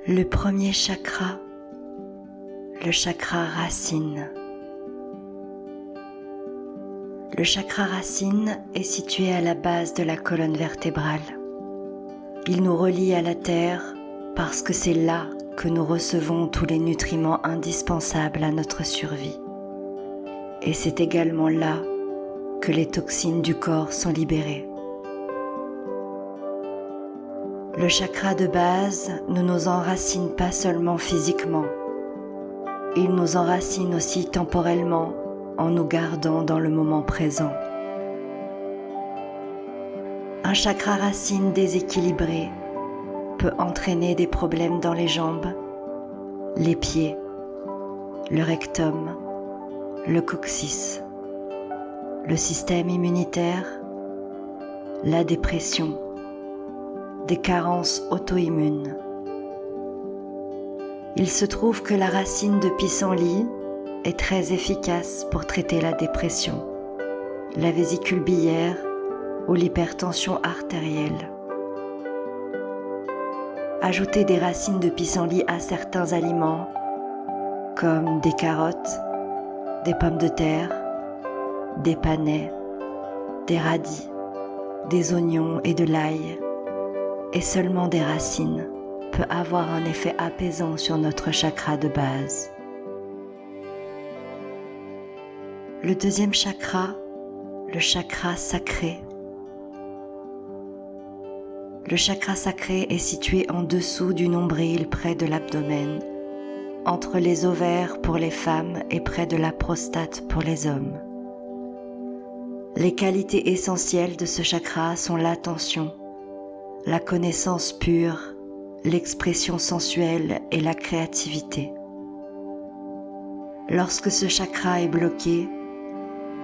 Le premier chakra, le chakra racine. Le chakra racine est situé à la base de la colonne vertébrale. Il nous relie à la terre parce que c'est là que nous recevons tous les nutriments indispensables à notre survie. Et c'est également là que les toxines du corps sont libérées. Le chakra de base ne nous enracine pas seulement physiquement, il nous enracine aussi temporellement en nous gardant dans le moment présent. Un chakra racine déséquilibré peut entraîner des problèmes dans les jambes, les pieds, le rectum, le coccyx, le système immunitaire, la dépression, des carences auto-immunes. Il se trouve que la racine de pissenlit est très efficace pour traiter la dépression, la vésicule biliaire ou l'hypertension artérielle. Ajoutez des racines de pissenlit à certains aliments comme des carottes, des pommes de terre, des panais, des radis, des oignons et de l'ail, et seulement des racines peut avoir un effet apaisant sur notre chakra de base. Le deuxième chakra, le chakra sacré. Le chakra sacré est situé en dessous du nombril près de l'abdomen, entre les ovaires pour les femmes et près de la prostate pour les hommes. Les qualités essentielles de ce chakra sont l'attention, la connaissance pure, l'expression sensuelle et la créativité. Lorsque ce chakra est bloqué,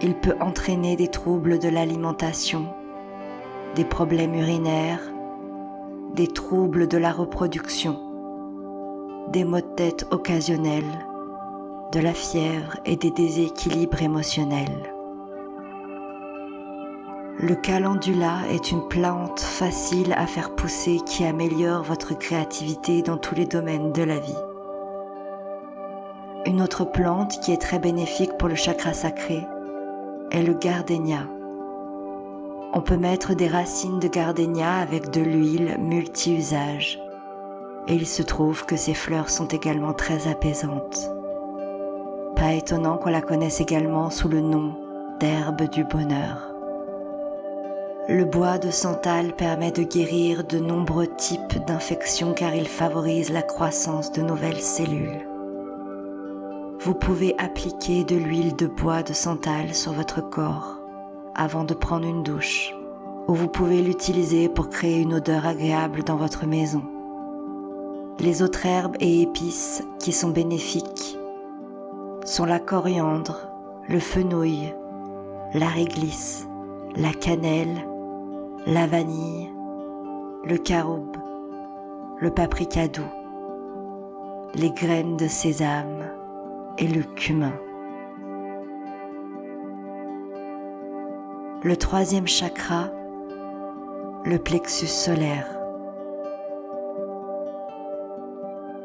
il peut entraîner des troubles de l'alimentation, des problèmes urinaires, des troubles de la reproduction, des maux de tête occasionnels, de la fièvre et des déséquilibres émotionnels. Le calendula est une plante facile à faire pousser qui améliore votre créativité dans tous les domaines de la vie. Une autre plante qui est très bénéfique pour le chakra sacré est le gardénia. On peut mettre des racines de gardénia avec de l'huile multi-usage et il se trouve que ces fleurs sont également très apaisantes. Pas étonnant qu'on la connaisse également sous le nom d'herbe du bonheur. Le bois de santal permet de guérir de nombreux types d'infections car il favorise la croissance de nouvelles cellules. Vous pouvez appliquer de l'huile de bois de santal sur votre corps avant de prendre une douche, ou vous pouvez l'utiliser pour créer une odeur agréable dans votre maison. Les autres herbes et épices qui sont bénéfiques sont la coriandre, le fenouil, la réglisse, la cannelle, la vanille, le caroube, le paprika doux, les graines de sésame et le cumin. Le troisième chakra, le plexus solaire.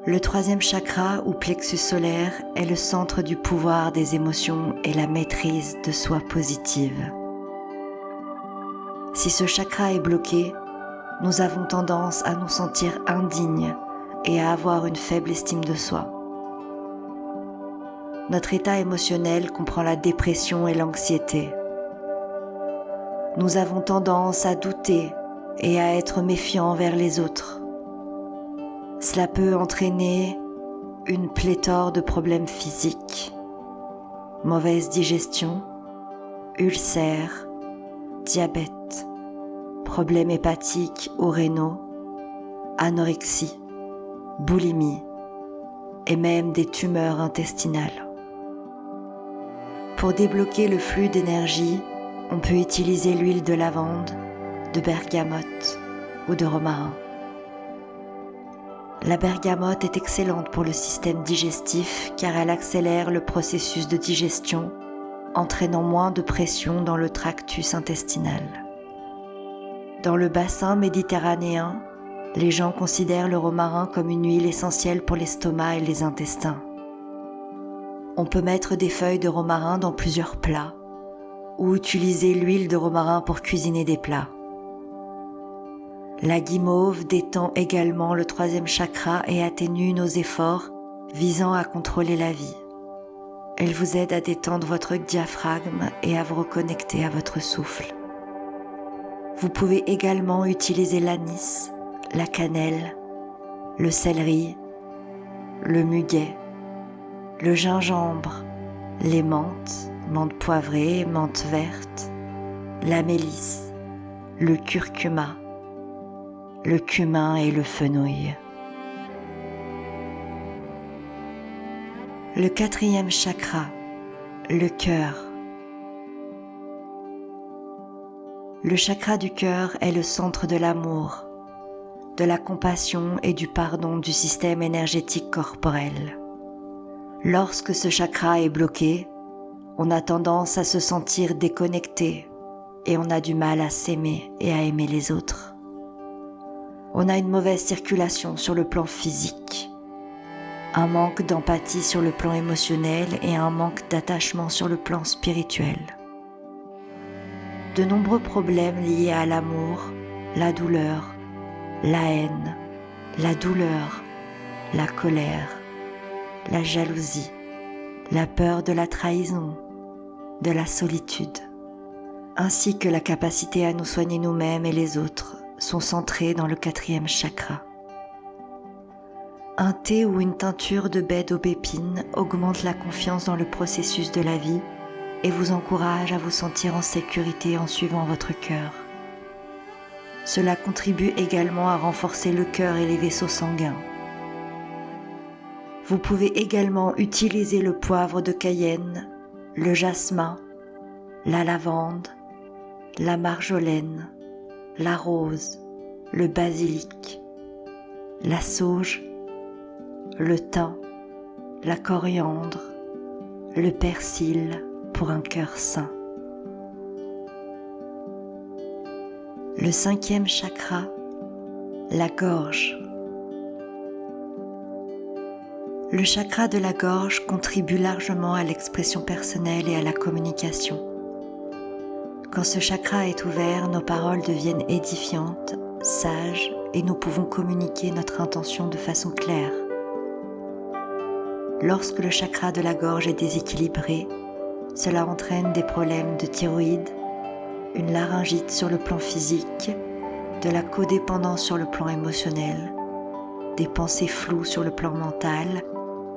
Le troisième chakra ou plexus solaire est le centre du pouvoir des émotions et la maîtrise de soi positive. Si ce chakra est bloqué, nous avons tendance à nous sentir indignes et à avoir une faible estime de soi. Notre état émotionnel comprend la dépression et l'anxiété. Nous avons tendance à douter et à être méfiants envers les autres. Cela peut entraîner une pléthore de problèmes physiques, mauvaise digestion, ulcères, diabète, problèmes hépatiques ou rénaux, anorexie, boulimie et même des tumeurs intestinales. Pour débloquer le flux d'énergie, on peut utiliser l'huile de lavande, de bergamote ou de romarin. La bergamote est excellente pour le système digestif car elle accélère le processus de digestion, entraînant moins de pression dans le tractus intestinal. Dans le bassin méditerranéen, Les gens considèrent le romarin comme une huile essentielle pour l'estomac et les intestins. On peut mettre des feuilles de romarin dans plusieurs plats ou utiliser l'huile de romarin pour cuisiner des plats. La guimauve détend également le 3e chakra et atténue nos efforts visant à contrôler la vie. Elle vous aide à détendre votre diaphragme et à vous reconnecter à votre souffle. Vous pouvez également utiliser l'anis, la cannelle, le céleri, le muguet, le gingembre, les menthes, menthe poivrée, menthe verte, la mélisse, le curcuma, le cumin et le fenouil. Le 4e chakra, le cœur. Le chakra du cœur est le centre de l'amour, de la compassion et du pardon du système énergétique corporel. Lorsque ce chakra est bloqué, on a tendance à se sentir déconnecté et on a du mal à s'aimer et à aimer les autres. On a une mauvaise circulation sur le plan physique, un manque d'empathie sur le plan émotionnel et un manque d'attachement sur le plan spirituel. De nombreux problèmes liés à l'amour, la douleur, la haine, la douleur, la colère, la jalousie, la peur de la trahison, de la solitude, ainsi que la capacité à nous soigner nous-mêmes et les autres sont centrés dans le 4e chakra. Un thé ou une teinture de baie d'aubépine augmente la confiance dans le processus de la vie et vous encourage à vous sentir en sécurité en suivant votre cœur. Cela contribue également à renforcer le cœur et les vaisseaux sanguins. Vous pouvez également utiliser le poivre de Cayenne, le jasmin, la lavande, la marjolaine, la rose, le basilic, la sauge, le thym, la coriandre, le persil pour un cœur sain. Le 5e chakra, la gorge. Le chakra de la gorge contribue largement à l'expression personnelle et à la communication. Quand ce chakra est ouvert, nos paroles deviennent édifiantes, sages et nous pouvons communiquer notre intention de façon claire. Lorsque le chakra de la gorge est déséquilibré, cela entraîne des problèmes de thyroïde, une laryngite sur le plan physique, de la codépendance sur le plan émotionnel, des pensées floues sur le plan mental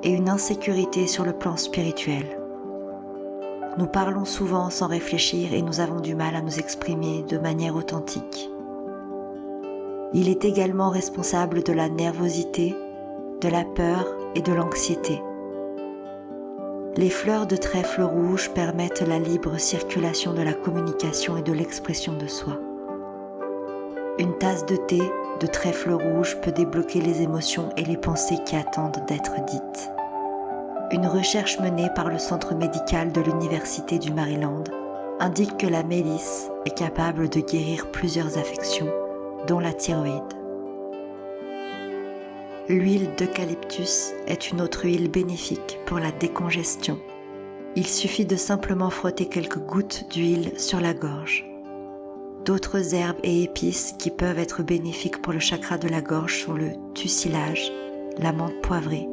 et une insécurité sur le plan spirituel. Nous parlons souvent sans réfléchir et nous avons du mal à nous exprimer de manière authentique. Il est également responsable de la nervosité, de la peur et de l'anxiété. Les fleurs de trèfle rouge permettent la libre circulation de la communication et de l'expression de soi. Une tasse de thé de trèfle rouge peut débloquer les émotions et les pensées qui attendent d'être dites. Une recherche menée par le Centre médical de l'Université du Maryland indique que la mélisse est capable de guérir plusieurs affections, dont la thyroïde. L'huile d'eucalyptus est une autre huile bénéfique pour la décongestion. Il suffit de simplement frotter quelques gouttes d'huile sur la gorge. D'autres herbes et épices qui peuvent être bénéfiques pour le chakra de la gorge sont le tussilage, la menthe poivrée,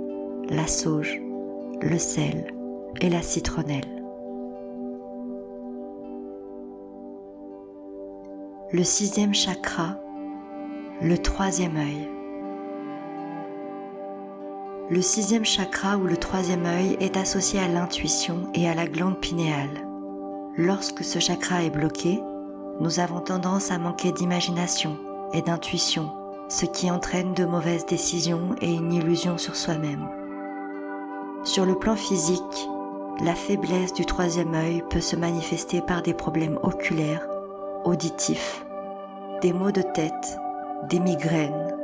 la sauge, le sel et la citronnelle. Le 6e chakra, le 3e œil. Le 6e chakra ou le 3e œil est associé à l'intuition et à la glande pinéale. Lorsque ce chakra est bloqué, nous avons tendance à manquer d'imagination et d'intuition, ce qui entraîne de mauvaises décisions et une illusion sur soi-même. Sur le plan physique, la faiblesse du 3e œil peut se manifester par des problèmes oculaires, auditifs, des maux de tête, des migraines,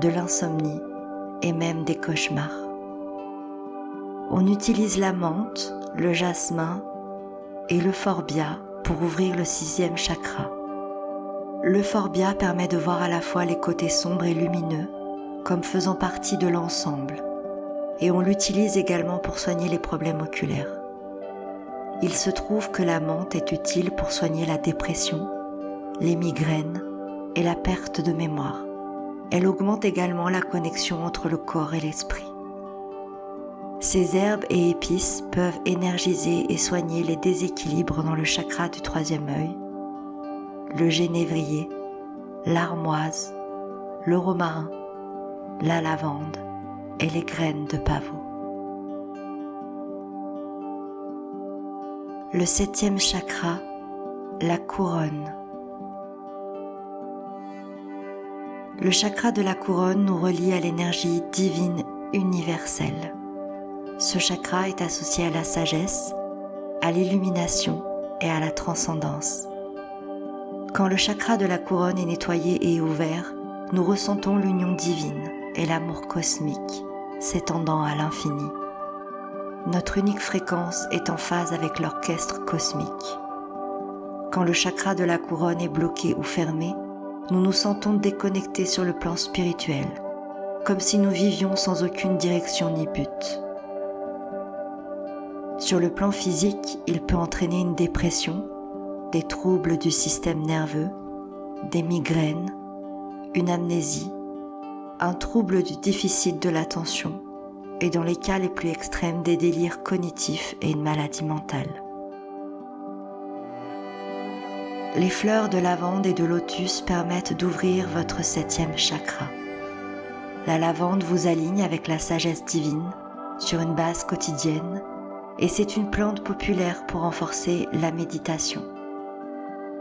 de l'insomnie et même des cauchemars. On utilise la menthe, le jasmin et le phorbia pour ouvrir le 6e chakra. L'euphorbia permet de voir à la fois les côtés sombres et lumineux comme faisant partie de l'ensemble, et on l'utilise également pour soigner les problèmes oculaires. Il se trouve que la menthe est utile pour soigner la dépression, les migraines et la perte de mémoire. Elle augmente également la connexion entre le corps et l'esprit. Ces herbes et épices peuvent énergiser et soigner les déséquilibres dans le chakra du troisième œil, le génévrier, l'armoise, le romarin, la lavande et les graines de pavot. Le septième chakra, la couronne. Le chakra de la couronne nous relie à l'énergie divine universelle. Ce chakra est associé à la sagesse, à l'illumination et à la transcendance. Quand le chakra de la couronne est nettoyé et ouvert, nous ressentons l'union divine et l'amour cosmique s'étendant à l'infini. Notre unique fréquence est en phase avec l'orchestre cosmique. Quand le chakra de la couronne est bloqué ou fermé, nous nous sentons déconnectés sur le plan spirituel, comme si nous vivions sans aucune direction ni but. Sur le plan physique, il peut entraîner une dépression, des troubles du système nerveux, des migraines, une amnésie, un trouble du déficit de l'attention et dans les cas les plus extrêmes des délires cognitifs et une maladie mentale. Les fleurs de lavande et de lotus permettent d'ouvrir votre septième chakra. La lavande vous aligne avec la sagesse divine sur une base quotidienne et c'est une plante populaire pour renforcer la méditation.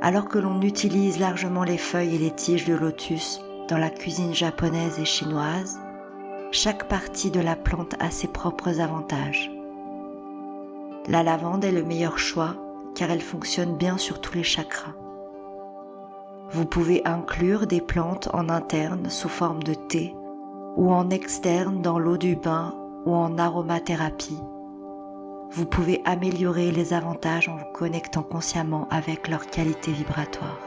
Alors que l'on utilise largement les feuilles et les tiges de lotus dans la cuisine japonaise et chinoise, chaque partie de la plante a ses propres avantages. La lavande est le meilleur choix car elle fonctionne bien sur tous les chakras. Vous pouvez inclure des plantes en interne sous forme de thé ou en externe dans l'eau du bain ou en aromathérapie. Vous pouvez améliorer les avantages en vous connectant consciemment avec leur qualité vibratoire.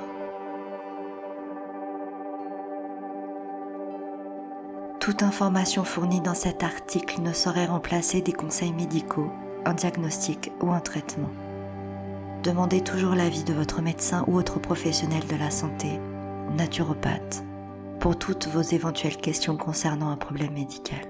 Toute information fournie dans cet article ne saurait remplacer des conseils médicaux, un diagnostic ou un traitement. Demandez toujours l'avis de votre médecin ou autre professionnel de la santé, naturopathe, pour toutes vos éventuelles questions concernant un problème médical.